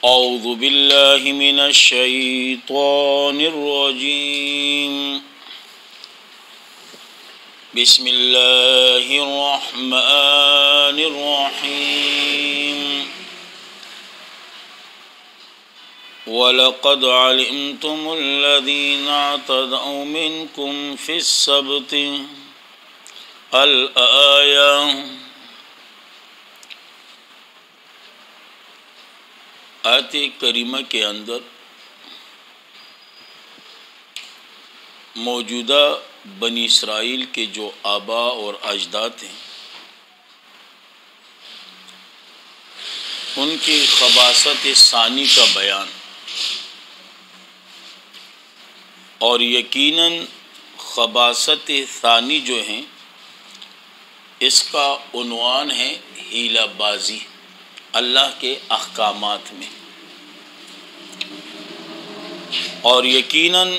اعوذ باللہ من الشیطان الرجیم بسم اللہ الرحمن الرحیم وَلَقَدْ عَلِمْتُمُ الَّذِينَ اعْتَدَوْا مِنْكُمْ فِي السَّبْتِ الآیہ۔ آیت کریمہ کے اندر موجودہ بنی اسرائیل کے جو آباء اور اجداد ہیں ان کی خباثت ثانی کا بیان، اور یقیناً خباثت ثانی جو ہیں اس کا عنوان ہے ہیلہ بازی اللہ کے احکامات میں، اور یقیناً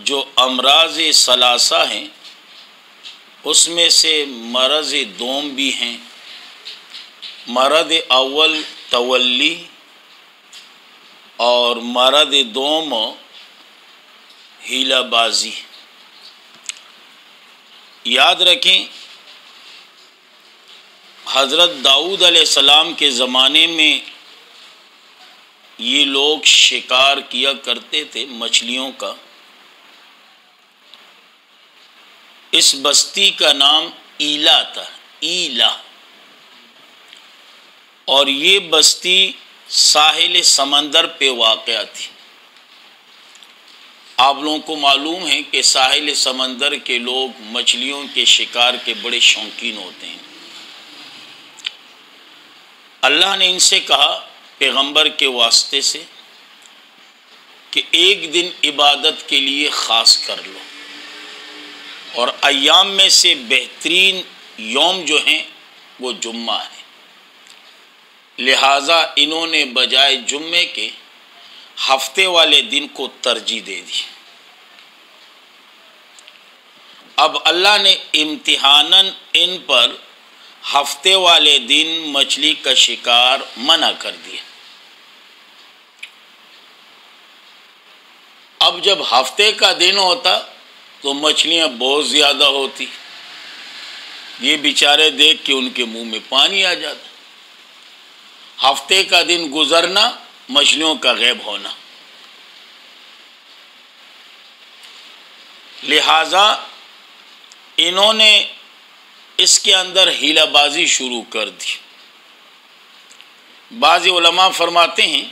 جو امراض ثلاثہ ہیں اس میں سے مرض دوم بھی ہیں۔ مرض اول تولی اور مرض دوم ہیلہ بازی۔ یاد رکھیں حضرت داؤد علیہ السلام کے زمانے میں یہ لوگ شکار کیا کرتے تھے مچھلیوں کا۔ اس بستی کا نام ایلا تھا، ایلا، اور یہ بستی ساحل سمندر پہ واقع تھی۔ آپ لوگوں کو معلوم ہے کہ ساحل سمندر کے لوگ مچھلیوں کے شکار کے بڑے شوقین ہوتے ہیں۔ اللہ نے ان سے کہا پیغمبر کے واسطے سے کہ ایک دن عبادت کے لیے خاص کر لو، اور ایام میں سے بہترین یوم جو ہیں وہ جمعہ ہے، لہٰذا انہوں نے بجائے جمعے کے ہفتے والے دن کو ترجیح دے دی۔ اب اللہ نے امتحاناً ان پر ہفتے والے دن مچھلی کا شکار منع کر دیا۔ اب جب ہفتے کا دن ہوتا تو مچھلیاں بہت زیادہ ہوتی، یہ بیچارے دیکھ کے ان کے منہ میں پانی آ جاتا۔ ہفتے کا دن گزرنا، مچھلیوں کا غائب ہونا، لہذا انہوں نے اس کے اندر ہیلہ بازی شروع کر دی۔ بعض علماء فرماتے ہیں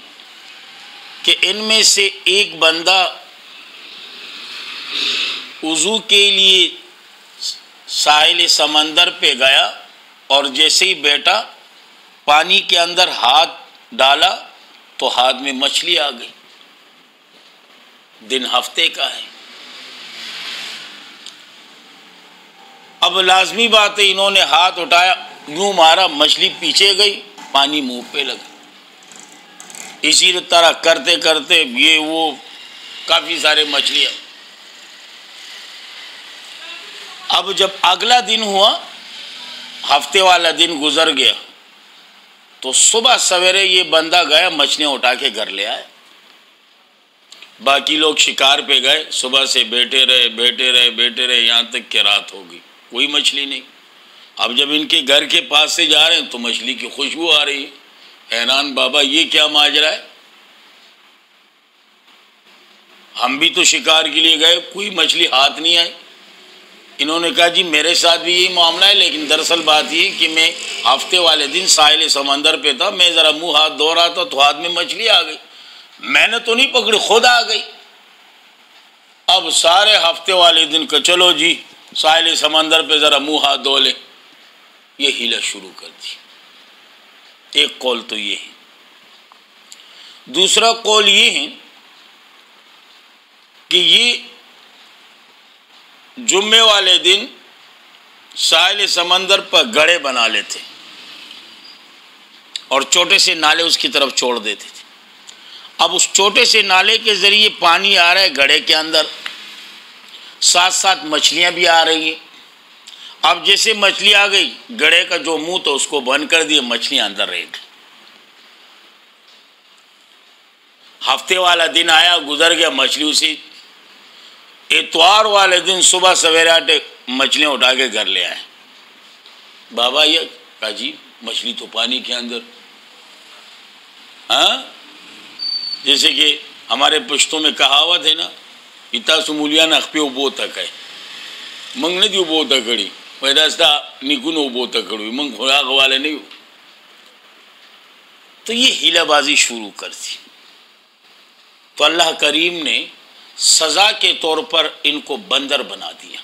کہ ان میں سے ایک بندہ وضو کے لیے ساحل سمندر پہ گیا، اور جیسے ہی بیٹا پانی کے اندر ہاتھ ڈالا تو ہاتھ میں مچھلی آ گئی۔ دن ہفتے کا ہے۔ اب لازمی بات ہے انہوں نے ہاتھ اٹھایا، یوں مارا، مچھلی پیچھے گئی، پانی منہ پہ لگا۔ اسی طرح کرتے کرتے یہ وہ کافی سارے مچھلیاں۔ اب جب اگلا دن ہوا، ہفتے والا دن گزر گیا، تو صبح سویرے یہ بندہ گیا مچھلیاں اٹھا کے گھر لے آئے۔ باقی لوگ شکار پہ گئے، صبح سے بیٹھے رہے یہاں تک کہ رات ہو گئی، کوئی مچھلی نہیں۔ اب جب ان کے گھر کے پاس سے جا رہے ہیں تو مچھلی کی خوشبو آ رہی ہے۔ حیران بابا یہ کیا ماجرا ہے، ہم بھی تو شکار کے لیے گئے، کوئی مچھلی ہاتھ نہیں آئی۔ انہوں نے کہا جی میرے ساتھ بھی یہی معاملہ ہے، لیکن دراصل بات یہ کہ میں ہفتے والے دن ساحل سمندر پہ تھا، میں ذرا منہ ہاتھ دھو رہا تھا تو ہاتھ میں مچھلی آ گئی، میں نے تو نہیں پکڑی، خود آ گئی۔ اب سارے ہفتے والے دن کا چلو جی ساحل سمندر پہ ذرا منہ ہاتھ دھو لے، یہ ہیلہ شروع کر دی۔ ایک قول تو یہ ہے۔ دوسرا قول یہ ہے کہ یہ جمعے والے دن ساحل سمندر پر گڑھے بنا لیتے اور چھوٹے سے نالے اس کی طرف چھوڑ دیتے تھے۔ اب اس چھوٹے سے نالے کے ذریعے پانی آ رہا ہے گڑھے کے اندر، ساتھ ساتھ مچھلیاں بھی آ رہی ہیں۔ اب جیسے مچھلی آ گئی، گڑھے کا جو منہ تو اس کو بند کر دیے، مچھلیاں اندر رہ گئی۔ ہفتے والا دن آیا گزر گیا، مچھلی اسی اتوار والے دن صبح سویرے آٹے مچھلیاں اٹھا کے گھر لے آئے. بابا یہ کہا جی مچھلی تو پانی کے اندر. ہاں جیسے کہ ہمارے پشتوں میں کہاوت ہے نا، اتا سمولیا نخپے ابو تک ہے منگ نے دی ابو تکڑی پیداستا نکون ابو تکڑی منگ خوراک والے نہیں ہو. تو یہ ہیلہ بازی شروع کر دی. تو اللہ کریم نے سزا کے طور پر ان کو بندر بنا دیا،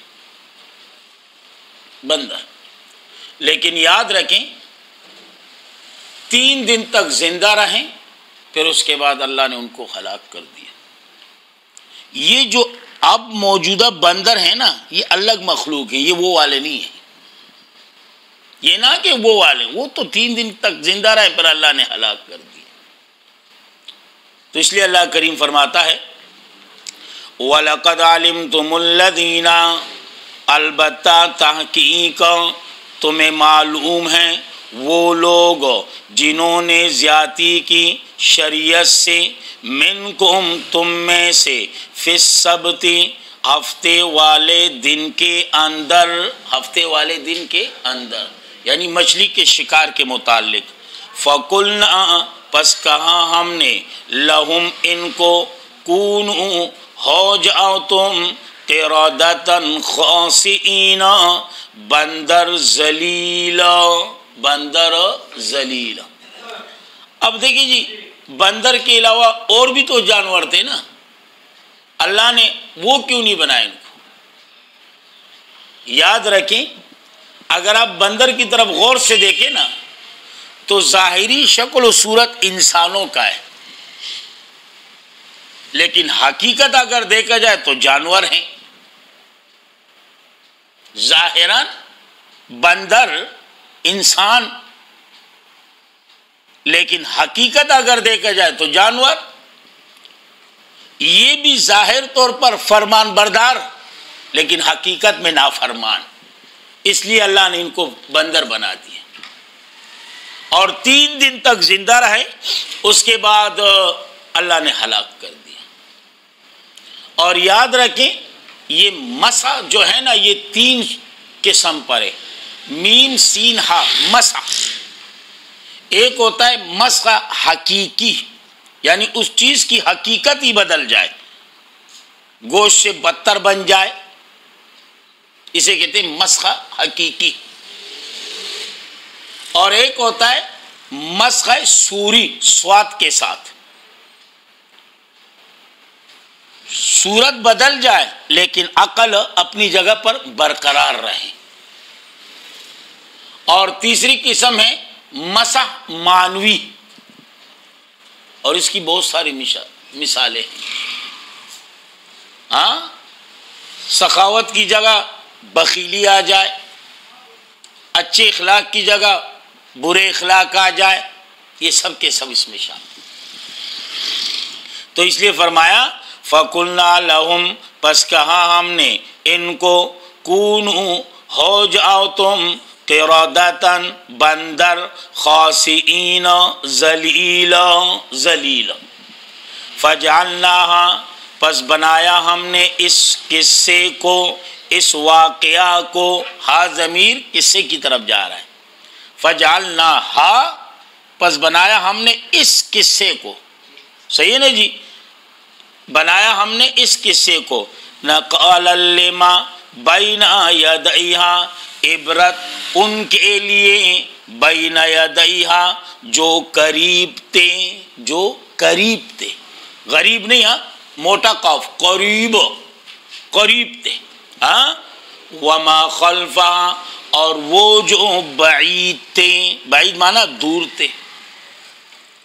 بندر. لیکن یاد رکھیں 3 دن تک زندہ رہیں، پھر اس کے بعد اللہ نے ان کو ہلاک کر دیا. یہ جو اب موجودہ بندر ہیں نا، یہ الگ مخلوق ہیں، یہ وہ والے نہیں ہیں. یہ نہ کہ وہ والے، وہ تو 3 دن تک زندہ رہے پر اللہ نے ہلاک کر دیا. تو اس لیے اللہ کریم فرماتا ہے وَلَقَدْ عَلِمْتُمُ الَّذِينَ، البتہ تحقیق تمہیں معلوم ہیں وہ لوگ جنہوں نے زیادتی کی شریعت سے، منکم تم میں سے، فی السبت ہفتے والے دن کے اندر، ہفتے والے دن کے اندر یعنی مچھلی کے شکار کے متعلق. فَقُلْنَا پس کہا ہم نے، لہم ان کو، کونوا ہو جاؤ تم، قردۃ خاسئین بندر ذلیل، بندر ذلیل. اب دیکھیے جی بندر کے علاوہ اور بھی تو جانور تھے نا، اللہ نے وہ کیوں نہیں بنائے ان کو؟ یاد رکھیں اگر آپ بندر کی طرف غور سے دیکھیں نا تو ظاہری شکل و صورت انسانوں کا ہے، لیکن حقیقت اگر دیکھا جائے تو جانور ہیں. ظاہراً بندر انسان، لیکن حقیقت اگر دیکھا جائے تو جانور. یہ بھی ظاہر طور پر فرمان بردار لیکن حقیقت میں نافرمان، اس لیے اللہ نے ان کو بندر بنا دیا اور 3 دن تک زندہ رہے. اس کے بعد اللہ نے ہلاک کر دیا. اور یاد رکھیں یہ مسح جو ہے نا یہ 3 قسم پر ہے، میم سین ہا مسح. ایک ہوتا ہے مسح حقیقی، یعنی اس چیز کی حقیقت ہی بدل جائے، گوشت سے بدتر بن جائے، اسے کہتے ہیں مسح حقیقی. اور ایک ہوتا ہے مسح سوری، سواد کے ساتھ، صورت بدل جائے لیکن عقل اپنی جگہ پر برقرار رہے. اور تیسری قسم ہے مسح معنوی، اور اس کی بہت ساری مثالیں ہیں. ہاں سخاوت کی جگہ بخیلی آ جائے، اچھے اخلاق کی جگہ برے اخلاق آ جائے، یہ سب کے سب اس میں شامل. تو اس لیے فرمایا فَقُلْنَا لَهُمْ پس کہا ہم نے ان کو، کونوا ہو جاؤ تم، قردۃ بندر، خاسئین ذلیل، ذلیل. فَجَعَلْنَاهَا پس بنایا ہم نے اس قصے کو، اس واقعہ کو، ہا ضمیر قصے کی طرف جا رہا ہے. فَجَعَلْنَاهَا پس بنایا ہم نے اس قصے کو، صحیح ہے نا جی، بنایا ہم نے اس قصے کو، نَقَالًا لِمَا بَيْنَ يَدَيْهَا عبرت ان کے لیے، بین یدیہا جو قریب تھے، جو قریب تھے، غریب نہیں ہاں موٹا قاف، قریب، قریب تھے. ہاں وما خلفہا اور وہ جو بعید تھے، بعید مانا دور تھے،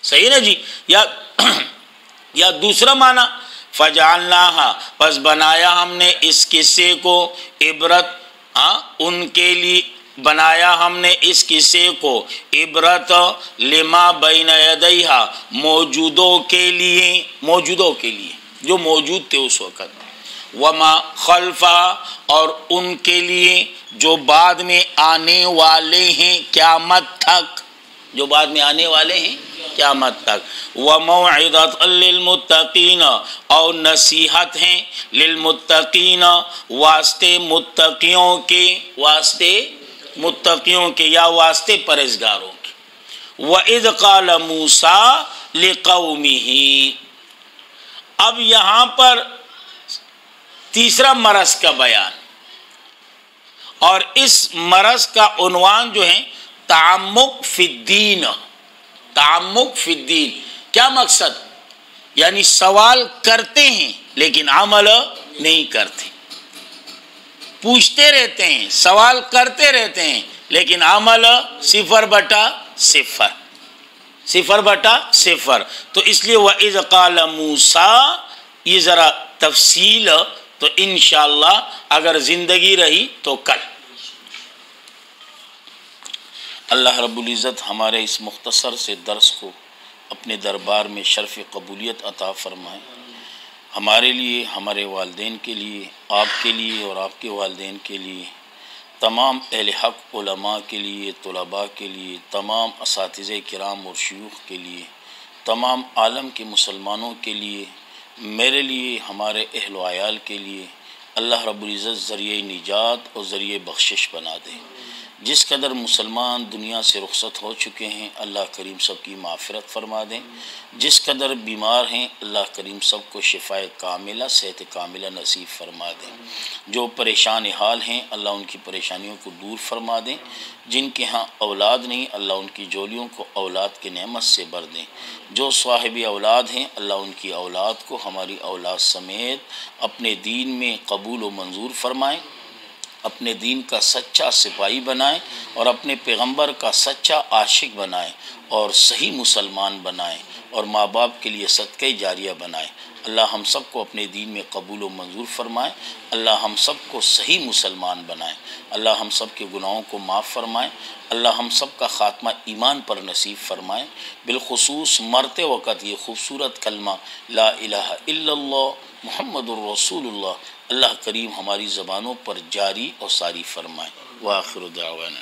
صحیح نا جی. یا دوسرا مانا فجعلناہا پس بنایا ہم نے اس قصے کو، عبرت ان کے لیے، بنایا ہم نے اس قصے کو عبرت لما بین یدیہا موجودوں کے لیے، موجودوں کے لیے جو موجود تھے اس وقت، وما خلفا اور ان کے لیے جو بعد میں آنے والے ہیں قیامت تک، جو بعد میں آنے والے ہیں قیامت تک۔ وَمَوْعِظَةً لِّلْمُتَّقِينَ، اور نصیحت ہیں للمتقین، واسطے متقیوں کے، واسطے متقیوں کے یا واسطے پرہیزگاروں کے۔ وَإِذْ قَالَ مُوسَىٰ لِقَوْمِهِ، اب یہاں پر تیسرا مرض کا بیان، اور اس مرض کا عنوان جو ہے تعمق فی الدین۔ تعمق فی الدین کیا مقصد؟ یعنی سوال کرتے ہیں لیکن عمل نہیں کرتے، پوچھتے رہتے ہیں، سوال کرتے رہتے ہیں لیکن عمل 0/0، 0/0۔ تو اس لیے وَإِذْ قَالَ مُوسَىٰ، یہ ذرا تفصیل تو انشاءاللہ اگر زندگی رہی تو کل۔ اللہ رب العزت ہمارے اس مختصر سے درس کو اپنے دربار میں شرف قبولیت عطا فرمائے، ہمارے لیے، ہمارے والدین کے لیے، آپ کے لیے اور آپ کے والدین کے لیے، تمام اہل حق علماء کے لیے، طلباء کے لیے، تمام اساتذہ کرام اور شیوخ کے لیے، تمام عالم کے مسلمانوں کے لیے، میرے لیے، ہمارے اہل و عیال کے لیے اللہ رب العزت ذریعہ نجات اور ذریعہ بخشش بنا دے۔ جس قدر مسلمان دنیا سے رخصت ہو چکے ہیں اللہ کریم سب کی مغفرت فرما دیں، جس قدر بیمار ہیں اللہ کریم سب کو شفاء کاملہ، صحت کاملہ نصیب فرما دیں، جو پریشان حال ہیں اللہ ان کی پریشانیوں کو دور فرما دیں، جن کے ہاں اولاد نہیں اللہ ان کی جولیوں کو اولاد کی نعمت سے بھر دیں، جو صاحب اولاد ہیں اللہ ان کی اولاد کو ہماری اولاد سمیت اپنے دین میں قبول و منظور فرمائیں، اپنے دین کا سچا سپاہی بنائیں اور اپنے پیغمبر کا سچا عاشق بنائیں اور صحیح مسلمان بنائیں اور ماں باپ کے لیے صدقہ جاریہ بنائیں۔ اللہ ہم سب کو اپنے دین میں قبول و منظور فرمائیں، اللہ ہم سب کو صحیح مسلمان بنائیں، اللہ ہم سب کے گناہوں کو معاف فرمائیں، اللہ ہم سب کا خاتمہ ایمان پر نصیب فرمائیں، بالخصوص مرتے وقت یہ خوبصورت کلمہ لا الہ الا اللہ محمد الرسول اللہ اللہ کریم ہماری زبانوں پر جاری اور ساری فرمائیں۔ وآخر دعوانا